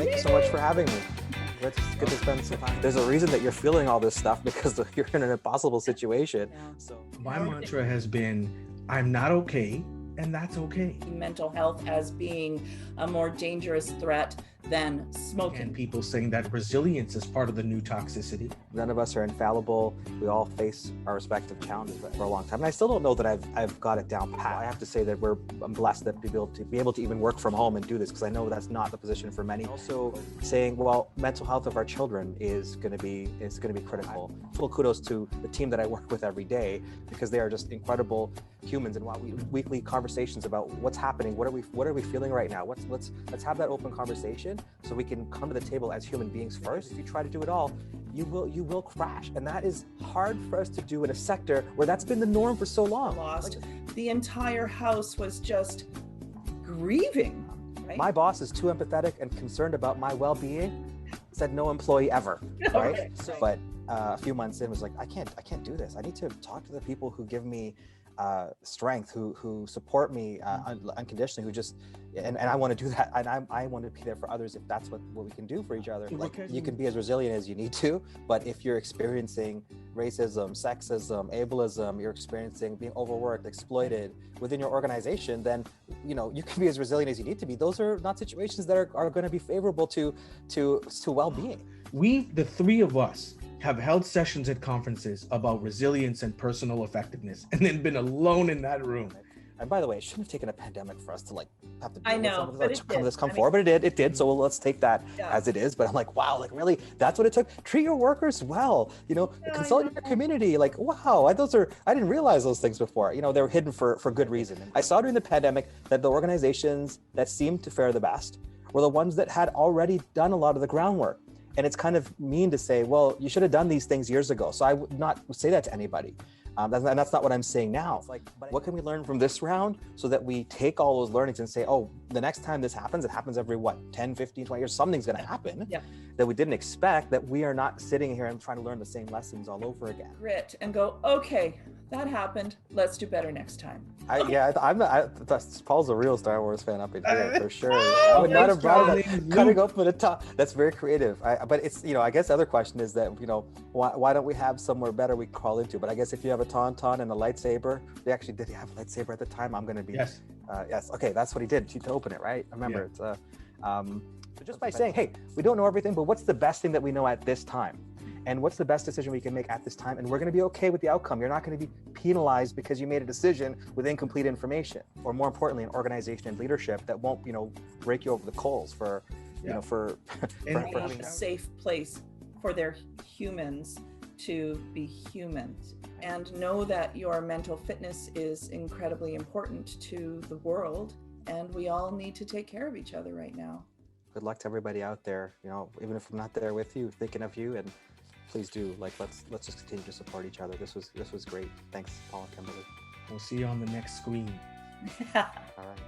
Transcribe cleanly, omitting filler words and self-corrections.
Thank you so much for having me. Let's get to spend some time. There's a reason that you're feeling all this stuff because you're in an impossible situation. Yeah. So My mantra has been, I'm not okay, and that's okay. Mental health as being a more dangerous threat than smoking. And people saying that resilience is part of the new toxicity. none of us are infallible. We all face our respective challenges for a long time. And I still don't know that I've got it down pat. I have to say that I'm blessed that to be able to even work from home and do this, because I know that's not the position for many. Also saying, well, mental health of our children is going to be critical. Full kudos to the team that I work with every day, because they are just incredible humans, and weekly conversations about what's happening, what are we feeling right now, let's have that open conversation so we can come to the table as human beings first. If you try to do it all, you will crash, and that is hard for us to do in a sector where that's been the norm for so long. The entire house was just grieving, right? My boss is too empathetic and concerned about my well-being, said no employee ever, right? Okay. But a few months in was like, I can't do this. I need to talk to the people who give me strength, who support me unconditionally, who just, and I want to do that, and I want to be there for others if that's what we can do for each other. Like, you can be as resilient as you need to, but if you're experiencing racism, sexism, ableism, you're experiencing being overworked, exploited within your organization, then you can be as resilient as you need to be. Those are not situations that are going to be favorable to well-being. The three of us have held sessions at conferences about resilience and personal effectiveness, and then been alone in that room. And by the way, it shouldn't have taken a pandemic for us to have to deal I know, with but some of this come forward, but it did. So let's take that as it is. But I'm like, wow, really, that's what it took. Treat your workers well, consult your community. Like, wow, I didn't realize those things before. They were hidden for good reason. I saw during the pandemic that the organizations that seemed to fare the best were the ones that had already done a lot of the groundwork. And it's kind of mean to say, well, you should have done these things years ago. So I would not say that to anybody. That's not what I'm saying now. It's like, what can we learn from this round so that we take all those learnings and say, oh, the next time this happens, it happens every 10, 15, 20 years, something's going to happen that we didn't expect, that we are not sitting here and trying to learn the same lessons all over again. Grit and go, okay, that happened. Let's do better next time. Paul's a real Star Wars fan up in here for sure. I would not have brought it up, cutting open the top. That's very creative. But it's, I guess the other question is that, why don't we have somewhere better we crawl into? But I guess if you have a tauntaun and a lightsaber, they actually did have a lightsaber at the time. I'm going to be, yes. Okay, that's what he did to open it, right? I remember it's, so just by saying, hey, we don't know everything, but what's the best thing that we know at this time? And what's the best decision we can make at this time? And we're going to be okay with the outcome. You're not going to be penalized because you made a decision with incomplete information, or more importantly, an organization and leadership that won't, break you over the coals for having a safe place for their humans to be humans, and know that your mental fitness is incredibly important to the world, and we all need to take care of each other right now. Good luck to everybody out there. Even if I'm not there with you, thinking of you, and please do, let's just continue to support each other. This was great. Thanks, Paul and Kimberly. We'll see you on the next screen. All right.